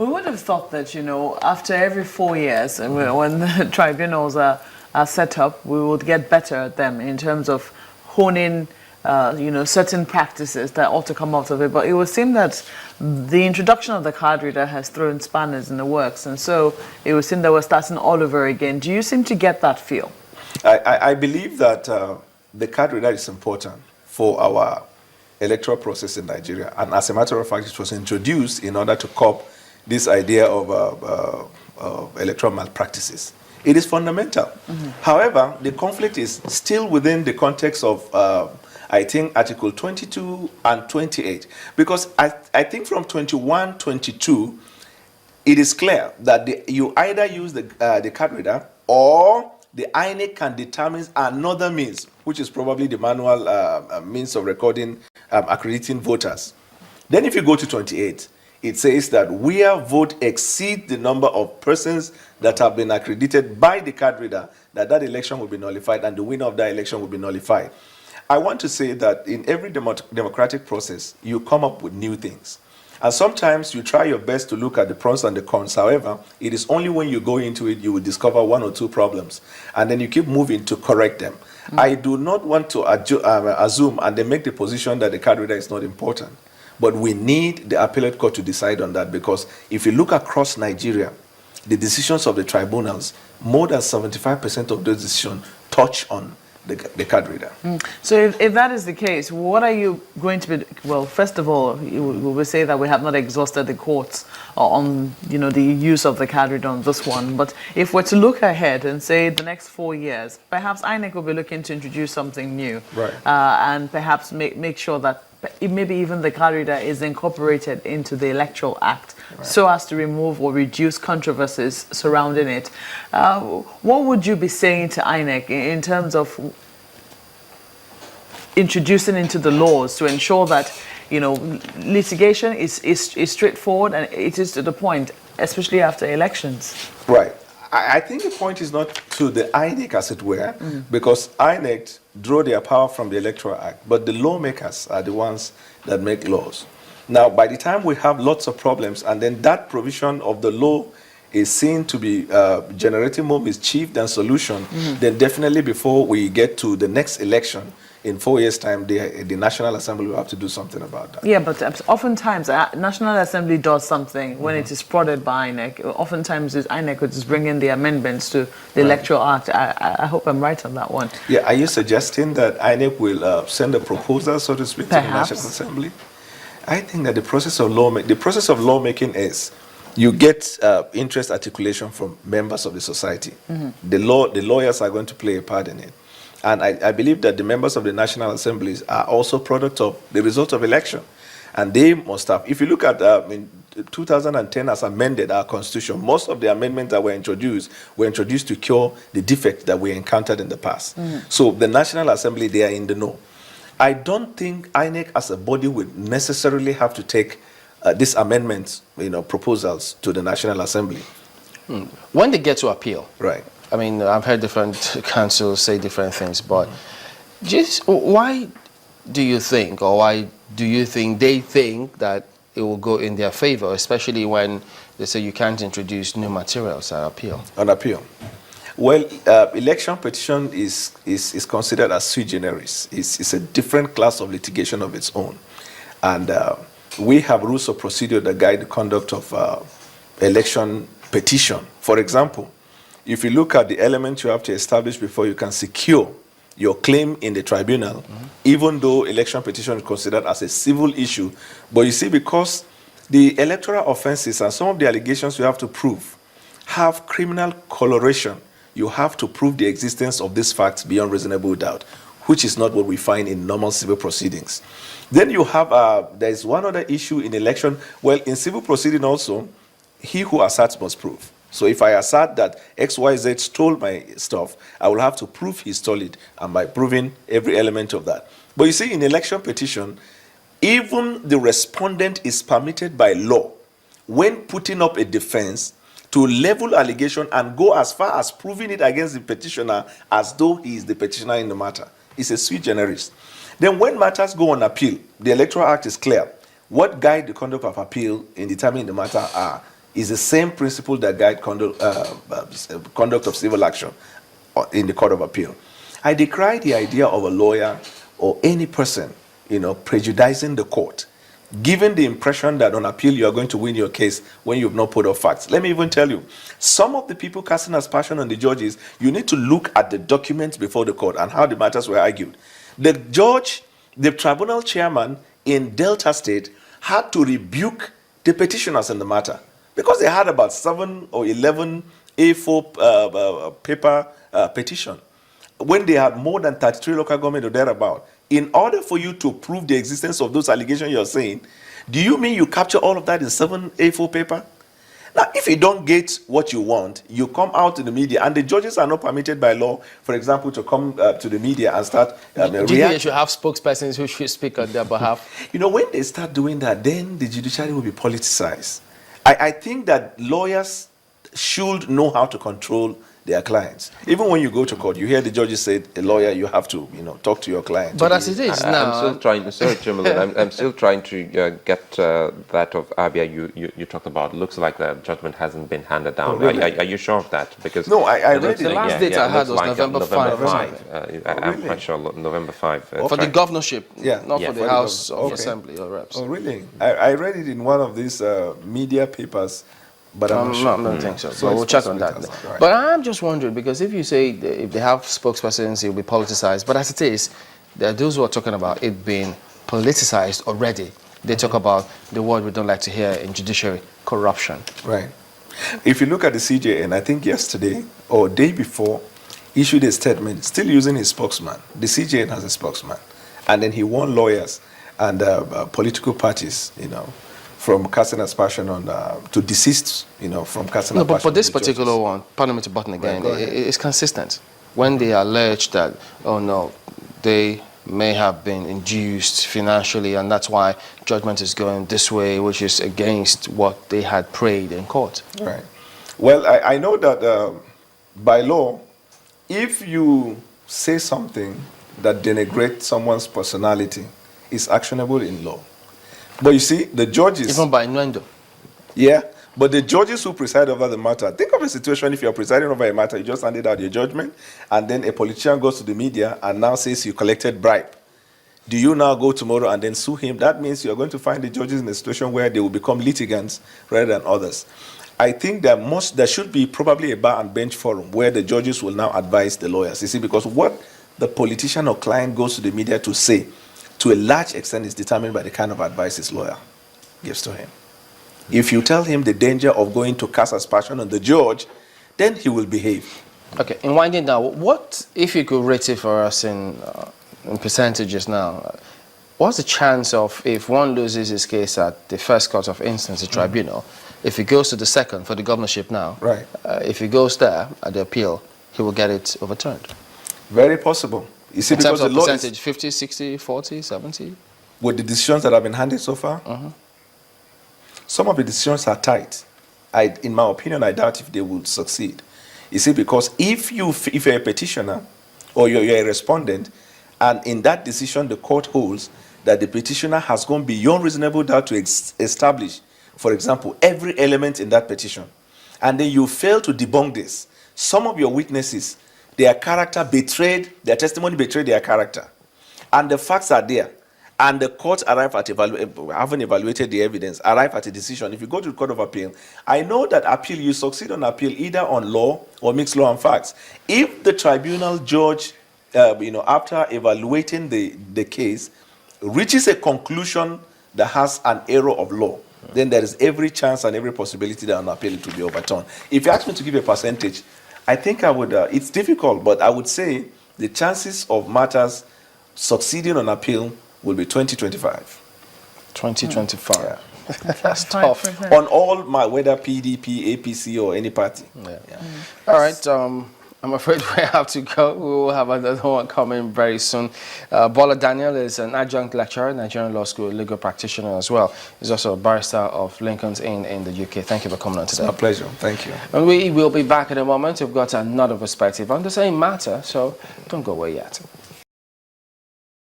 We would have thought that, after every 4 years, and when the tribunals are set up, we would get better at them in terms of honing, certain practices that ought to come out of it. But it would seem that the introduction of the card reader has thrown spanners in the works, and so it would seem that we're starting all over again. Do you seem to get that feel? I believe that the card reader is important for our electoral process in Nigeria. And as a matter of fact, it was introduced in order to curb this idea of electoral malpractices. It is fundamental. However, the conflict is still within the context of, I think, Article 22 and 28. Because I think from 21, 22, it is clear that you either use the card reader or the INEC can determine another means, which is probably the manual means of recording, accrediting voters. Then if you go to 28, it says that where vote exceeds the number of persons that have been accredited by the card reader, that election will be nullified and the winner of that election will be nullified. I want to say that in every democratic process, you come up with new things. And sometimes you try your best to look at the pros and the cons. However, it is only when you go into it, you will discover one or two problems. And then you keep moving to correct them. I do not want to assume and then make the position that the card reader is not important. But we need the appellate court to decide on that, because if you look across Nigeria, the decisions of the tribunals, more than 75% of those decisions touch on the card reader. So if that is the case, what are you going to be, well, first of all, we will say that we have not exhausted the courts on, the use of the card reader on this one. But if we're to look ahead and say the next 4 years, perhaps INEC will be looking to introduce something new. Right. And perhaps make sure that maybe even the card reader is incorporated into the Electoral Act, right, so as to remove or reduce controversies surrounding it. What would you be saying to INEC in terms of introducing into the laws to ensure that, litigation is straightforward and it is to the point, especially after elections? Right. I think the point is not to the INEC, as it were, because INEC draw their power from the Electoral Act, but the lawmakers are the ones that make laws. Now, by the time we have lots of problems, and then that provision of the law is seen to be generating more mischief than solution, then definitely before we get to the next election, in 4 years' time, the National Assembly will have to do something about that. Yeah, but oftentimes, National Assembly does something when it is prodded by INEC. Oftentimes, INEC would just bring in the amendments to the Electoral Act. I hope I'm right on that one. Yeah, are you suggesting that INEC will send a proposal, so to speak, Perhaps. to the National Assembly? I think that the process of lawmaking is you get interest articulation from members of the society. The lawyers are going to play a part in it. And I believe that the members of the National Assemblies are also product of the result of election. And they must have, if you look at in 2010 as amended our constitution, most of the amendments that were introduced to cure the defect that we encountered in the past. So the National Assembly, they are in the know. I don't think INEC as a body would necessarily have to take these amendments, proposals to the National Assembly. When they get to appeal. Right. I mean, I've heard different councils say different things, but just why do you think they think that it will go in their favor, especially when they say you can't introduce new materials at appeal? On appeal. Well, election petition is considered as sui generis. It's a different class of litigation of its own. And we have rules of procedure that guide the conduct of election petition. For example, if you look at the elements you have to establish before you can secure your claim in the tribunal, even though election petition is considered as a civil issue, but you see, because the electoral offenses and some of the allegations you have to prove have criminal coloration, you have to prove the existence of these facts beyond reasonable doubt, which is not what we find in normal civil proceedings. Then you have, there is one other issue in election. Well, in civil proceeding also, he who asserts must prove. So if I assert that XYZ stole my stuff, I will have to prove he stole it, and by proving every element of that. But you see, in election petition, even the respondent is permitted by law, when putting up a defense, to level allegation and go as far as proving it against the petitioner as though he is the petitioner in the matter. It's a sui generis. Then when matters go on appeal, the Electoral Act is clear. What guide the conduct of appeal in determining the matter are is the same principle that guide conduct of civil action in the Court of Appeal. I decry the idea of a lawyer or any person, prejudicing the court, given the impression that on appeal you are going to win your case when you have not put up facts. Let me even tell you, some of the people casting aspersion on the judges, you need to look at the documents before the court and how the matters were argued. The judge, the tribunal chairman in Delta State had to rebuke the petitioners in the matter because they had about 7 or 11 A4 paper petition when they had more than 33 local government or thereabout. In order for you to prove the existence of those allegations you're saying, do you mean you capture all of that in 7 A4 paper? Now, if you don't get what you want, you come out to the media, and the judges are not permitted by law, for example, to come to the media and start Do you think they should have spokespersons who should speak on their behalf? When they start doing that, then the judiciary will be politicized. I think that lawyers should know how to control their clients. Even when you go to court, you hear the judges say, a lawyer, you have to, talk to your client. But as it is now... I'm still trying, sorry, Jumala, I'm still trying to get that of Abia you talked about. Looks like the judgment hasn't been handed down. Oh, really? Are you sure of that? Because no, I read the last date I had was like November 5. I'm really? quite sure November 5. For the governorship, not for the for House the of Assembly or Reps. Oh, really? I read it in one of these media papers, but I'm not sure. I don't think so. So But we'll it's check on that. possible, right. But I'm just wondering, because if you say if they have spokespersons, it will be politicized. But as it is, there are those who are talking about it being politicized already. They talk about the word we don't like to hear in judiciary, corruption. Right. If you look at the CJN, I think yesterday or day before, issued a statement, still using his spokesman. The CJN has a spokesman. And then he warned lawyers and political parties, from casting aspersion on, to desist, from casting aspersion. But for this on the particular judges. one, pardon me to button again, Right, it's consistent. When they allege that, oh no, they may have been induced financially and that's why judgment is going this way, which is against what they had prayed in court. Right. Well, I know that by law, if you say something that denigrates someone's personality, it's actionable in law. But you see, the judges... Even by innuendo. Yeah, but the judges who preside over the matter, think of a situation if you're presiding over a matter, you just handed out your judgment, and then a politician goes to the media and now says you collected bribe. Do you now go tomorrow and then sue him? That means you're going to find the judges in a situation where they will become litigants rather than others. I think there should be probably a bar and bench forum where the judges will now advise the lawyers. You see, because what the politician or client goes to the media to say, to a large extent, is determined by the kind of advice his lawyer gives to him. If you tell him the danger of going to cast aspersion on the judge, then he will behave. Okay, in winding down, what, if you could rate it for us in percentages now, what's the chance of, if one loses his case at the first court of instance, the tribunal, if he goes to the second for the governorship now, right? If he goes there at the appeal, he will get it overturned? Very possible. You see, in terms because of the law percentage, is, 50, 60, 40, 70? with the decisions that have been handed so far, some of the decisions are tight. In my opinion, I doubt if they would succeed. You see, because if you're a petitioner or you're a respondent, and in that decision the court holds that the petitioner has gone beyond reasonable doubt to establish, for example, every element in that petition, and then you fail to debunk this, some of your witnesses, their character betrayed, their testimony betrayed their character, and the facts are there, and the court arrive at having evaluated the evidence, arrive at a decision. If you go to the Court of Appeal, I know that appeal, you succeed on appeal either on law or mixed law and facts. If the tribunal judge, after evaluating the case, reaches a conclusion that has an error of law, then there is every chance and every possibility that on appeal it will be overturned. If you ask me to give a percentage, I think I would, it's difficult, but I would say the chances of matters succeeding on appeal will be 20-25. 2025. Yeah. That's tough. 5%. On all whether PDP, APC, or any party. Yeah. All right. I'm afraid we have to go. We will have another one coming very soon. Bola Daniel is an adjunct lecturer at Nigerian Law School, legal practitioner as well. He's also a barrister of Lincoln's Inn in the UK. Thank you for coming on today. It's my pleasure. Thank you. And we will be back in a moment. We've got another perspective on the same matter, so don't go away yet.